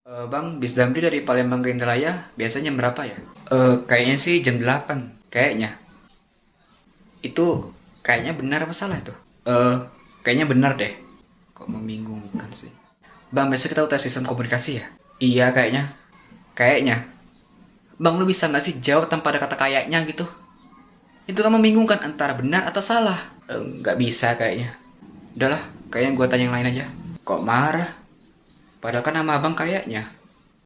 Bang, bis Damri dari Palembang ke Indralaya biasanya berapa ya? Kayaknya sih jam 8. Kayaknya. Itu kayaknya benar apa salah itu? Kayaknya benar deh. Kok membingungkan sih? Bang, besok kita tes sistem komunikasi ya? Iya, kayaknya. Kayaknya. Bang, lu bisa nggak sih jawab tanpa ada kata kayaknya gitu? Itu kan membingungkan antara benar atau salah. Nggak bisa kayaknya. Udahlah, kayaknya gua tanya yang lain aja. Kok marah? Padahal kan nama abang kayaknya.